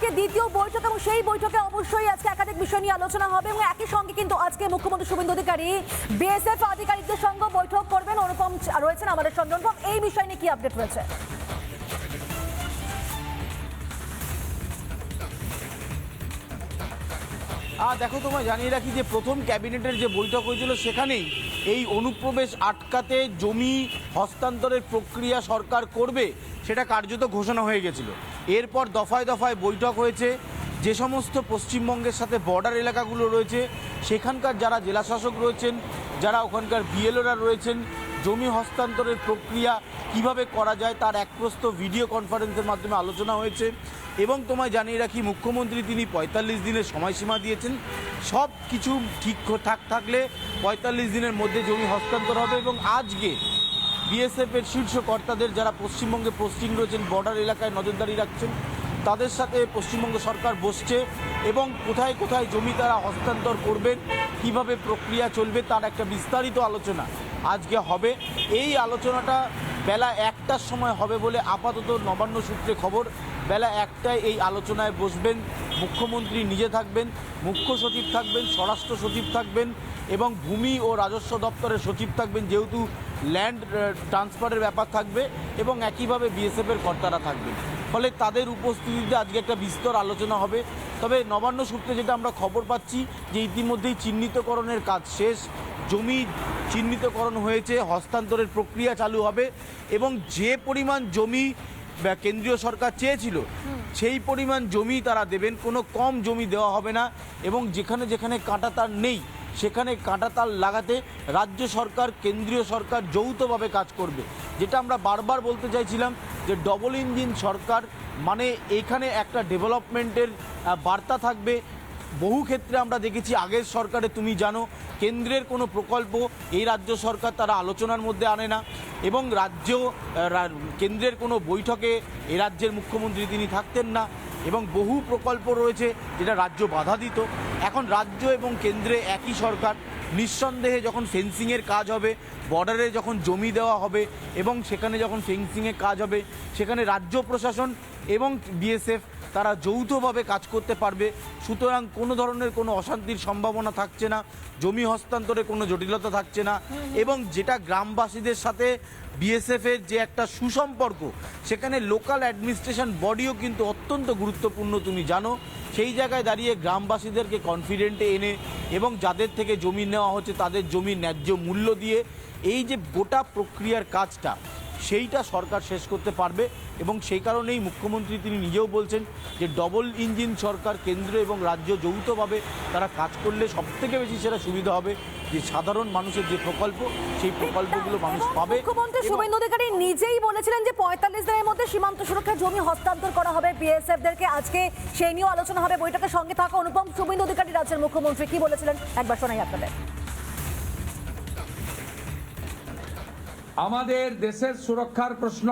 আজকে দ্বিতীয় বৈঠক এবং সেই বৈঠকে অবশ্যই আজকে একাধিক বিষয় নিয়ে আলোচনা হবে এবং একই সঙ্গে কিন্তু আজকে মুখ্যমন্ত্রী শুভেন্দু অধিকারী বিএসএফ আধিকারিকদের সঙ্গে বৈঠক করবেন। অনুপম রয়েছেন আমাদের সঙ্গে। অনুপম, এই বিষয় নিয়ে কি আপডেট রয়েছে? দেখো, তোমায় জানিয়ে রাখি যে প্রথম ক্যাবিনেটের যে বৈঠক হয়েছিল সেখানেই এই অনুপ্রবেশ আটকাতে জমি হস্তান্তরের প্রক্রিয়া সরকার করবে সেটা কার্যত ঘোষণা হয়ে গেছিল। এরপর দফায় দফায় বৈঠক হয়েছে। যে সমস্ত পশ্চিমবঙ্গের সাথে বর্ডার এলাকাগুলো রয়েছে সেখানকার যারা জেলাশাসক রয়েছেন, যারা ওখানকার বিএলওরা রয়েছেন, জমি হস্তান্তরের প্রক্রিয়া কিভাবে করা যায় তার এক প্রস্ত ভিডিও কনফারেন্সের মাধ্যমে আলোচনা হয়েছে। এবং তোমায় জানিয়ে রাখি মুখ্যমন্ত্রী তিনি ৪৫ দিনের সময়সীমা দিয়েছেন। সব কিছু ঠিকঠাক থাকলে ৪৫ দিনের মধ্যে জমি হস্তান্তর হবে। এবং আজকে বিএসএফের শীর্ষ কর্তাদের যারা পশ্চিমবঙ্গে পোস্টিং রয়েছেন, বর্ডার এলাকায় নজরদারি রাখছেন, তাদের সাথে পশ্চিমবঙ্গ সরকার বসছে এবং কোথায় কোথায় জমি তারা হস্তান্তর করবেন, কিভাবে প্রক্রিয়া চলবে তার একটা বিস্তারিত আলোচনা আজকে হবে। এই আলোচনাটা বেলা ১টার সময় হবে বলে আপাতত নবান্ন সূত্রে খবর। বেলা ১টায় এই আলোচনায় বসবেন। মুখ্যমন্ত্রী নিজে থাকবেন, মুখ্য সচিব থাকবেন, স্বরাষ্ট্র সচিব থাকবেন এবং ভূমি ও রাজস্ব দপ্তরের সচিব থাকবেন, যেহেতু ল্যান্ড ট্রান্সফারের ব্যাপার থাকবে, এবং একইভাবে বিএসএফের কর্তারা থাকবেন। ফলে তাদের উপস্থিতিতে আজকে একটা বিস্তর আলোচনা হবে। তবে নবান্ন সূত্রে যেটা আমরা খবর পাচ্ছি যে ইতিমধ্যেই চিহ্নিতকরণের কাজ শেষ, জমি চিহ্নিতকরণ হয়েছে, হস্তান্তরের প্রক্রিয়া চালু হবে এবং যে পরিমাণ জমি কেন্দ্রীয় সরকার চেয়েছিল সেই পরিমাণ জমি তারা দেবেন, কোনো কম জমি দেওয়া হবে না। এবং যেখানে যেখানে কাঁটাতার নেই সেখানে কাঁটাতার লাগাতে রাজ্য সরকার, কেন্দ্রীয় সরকার যৌথভাবে কাজ করবে। যেটা আমরা বারবার বলতে চাইছিলাম যে ডবল ইঞ্জিন সরকার মানে এখানে একটা ডেভেলপমেন্টের বার্তা থাকবে। বহু ক্ষেত্রে আমরা দেখেছি আগের সরকারে, তুমি জানো, কেন্দ্রের কোনো প্রকল্প এই রাজ্য সরকার তারা আলোচনার মধ্যে আনে না এবং কেন্দ্রের কোনো বৈঠকে এ রাজ্যের মুখ্যমন্ত্রী তিনি থাকতেন না এবং বহু প্রকল্প রয়েছে যেটা রাজ্য বাধা দিত। এখন রাজ্য এবং কেন্দ্রে একই সরকার। নিঃসন্দেহে যখন ফেন্সিংয়ের কাজ হবে, বর্ডারে যখন জমি দেওয়া হবে এবং সেখানে যখন ফেন্সিংয়ের কাজ হবে, সেখানে রাজ্য প্রশাসন এবং বিএসএফ তারা যৌথভাবে কাজ করতে পারবে। সুতরাং কোনো ধরনের কোনো অশান্তির সম্ভাবনা থাকছে না, জমি হস্তান্তরে কোনো জটিলতা থাকছে না এবং যেটা গ্রামবাসীদের সাথে বিএসএফের যে একটা সুসম্পর্ক, সেখানে লোকাল অ্যাডমিনিস্ট্রেশন বডিও কিন্তু অত্যন্ত গুরুত্বপূর্ণ, তুমি জানো। সেই জায়গায় দাঁড়িয়ে গ্রামবাসীদেরকে কনফিডেন্টে এনে এবং যাদের থেকে জমি নেওয়া হচ্ছে তাদের জমির ন্যায্য মূল্য দিয়ে এই যে গোটা প্রক্রিয়ার কাজটা সেইটা সরকার শেষ করতে পারবে। এবং সেই কারণেই মুখ্যমন্ত্রী তিনি নিজেও বলছেন যে ডবল ইঞ্জিন সরকার, কেন্দ্র এবং রাজ্য যৌথভাবে তারা কাজ করলে সবথেকে বেশি সেটা সুবিধা হবে যে সাধারণ মানুষের যে প্রকল্প সেই প্রকল্পগুলো মানুষ পাবে। মুখ্যমন্ত্রী শুভেন্দু অধিকারী নিজেই বলেছিলেন যে ৪৫ দিনের মধ্যে সীমান্ত সুরক্ষার জমি হস্তান্তর করা হবে বিএসএফদেরকে। আজকে সেই নিয়েও আলোচনা হবে বৈঠকের সঙ্গে থাকা অনুপম। শুভেন্দু অধিকারী রাজ্যের মুখ্যমন্ত্রী কি বলেছিলেন একবার শোনাই আপনাদের। আমাদের দেশের সুরক্ষার প্রশ্ন,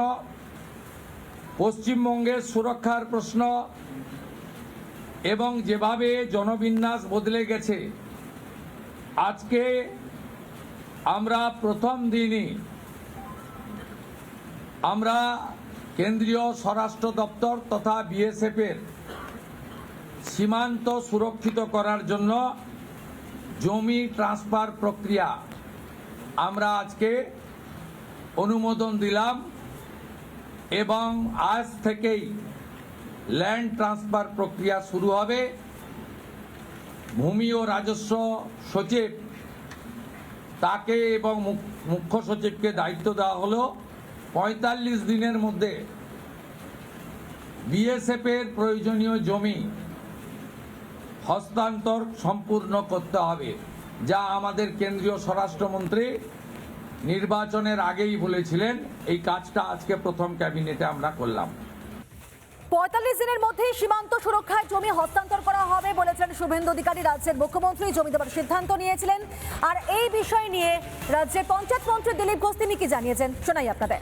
পশ্চিমবঙ্গের সুরক্ষার প্রশ্ন এবং যেভাবে জনবিন্যাস বদলে গেছে, আজকে আমরা প্রথম দিনই আমরা কেন্দ্রীয় স্বরাষ্ট্র দপ্তর তথা বিএসএফের সীমান্ত সুরক্ষিত করার জন্য জমি ট্রান্সফার প্রক্রিয়া আমরা আজকে অনুমোদন দিলাম এবং আজ থেকেই ল্যান্ড ট্রান্সফার প্রক্রিয়া শুরু হবে। ভূমি ও রাজস্ব সচিব তাকে এবং মুখ্য সচিবকে দায়িত্ব দেওয়া হলো ৪৫ দিনের মধ্যে বিএসএফের প্রয়োজনীয় জমি হস্তান্তর সম্পূর্ণ করতে হবে, যা আমাদের কেন্দ্রীয় স্বরাষ্ট্রমন্ত্রী নির্বাচনের আগেই বলেছিলেন। এই কাজটা আজকে প্রথম ক্যাবিনেটে আমরা করলাম। ৪৫ দিনের মধ্যেই সীমান্ত সুরক্ষায় জমি হস্তান্তর করা হবে বলেছেন শুভেন্দু অধিকারী। রাজ্যের মুখ্যমন্ত্রী জমি দেওয়ার সিদ্ধান্ত নিয়েছিলেন। আর এই বিষয় নিয়ে রাজ্যের পঞ্চায়েত মন্ত্রী দিলীপ ঘোষ তিনি কি জানিয়েছেন শোনাই আপনাদের।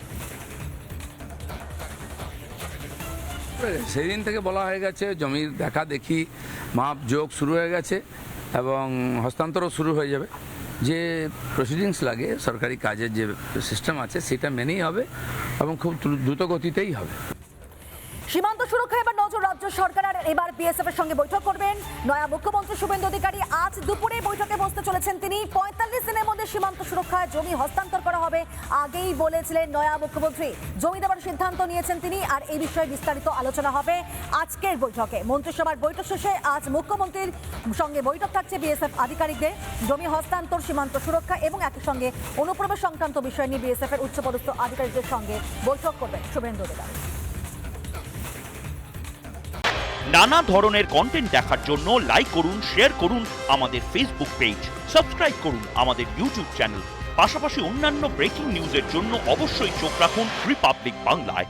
সেদিন থেকে বলা হয়ে গেছে, জমির দেখা দেখি মাপ যোগ শুরু হয়ে গেছে এবং হস্তান্তরও শুরু হয়ে যাবে। যে প্রসিডিংস লাগে, সরকারি কাজের যে সিস্টেম আছে সেটা মেনেই হবে এবং খুব দ্রুত গতিতেই হবে। সীমান্ত সুরক্ষা এবার নজর রাজ্য রাজ্য সরকার আর এবার বিএসএফ এর সঙ্গে বৈঠক করবেন নয়া মুখ্যমন্ত্রী শুভেন্দু অধিকারী। আজ দুপুরে বৈঠকে বসতে চলেছেন তিনি। ৪৫ দিনের মধ্যে সীমান্ত সুরক্ষায় জমি হস্তান্তর করা হবে আগেই বলেছিলেন নয়া মুখ্যমন্ত্রী। জমি দেওয়ার সিদ্ধান্ত নিয়েছেন তিনি, আর এই বিষয়ে বিস্তারিত আলোচনা হবে আজকের বৈঠকে। মন্ত্রিসভার বৈঠক শেষে আজ মুখ্যমন্ত্রীর সঙ্গে বৈঠক থাকছে বিএসএফ আধিকারিকদের। জমি হস্তান্তর, সীমান্ত সুরক্ষা এবং একই সঙ্গে অনুপ্রবেশ সংক্রান্ত বিষয় নিয়ে বিএসএফ এর উচ্চপদস্থ আধিকারিকদের সঙ্গে বৈঠক করবেন শুভেন্দু অধিকারী। নানা ধরনের কন্টেন্ট দেখার জন্য লাইক করুন, শেয়ার করুন আমাদের ফেসবুক পেজ, সাবস্ক্রাইব করুন আমাদের ইউটিউব চ্যানেল। পাশাপাশি অন্যান্য ব্রেকিং নিউজের জন্য অবশ্যই চোখ রাখুন রিপাবলিক বাংলায়।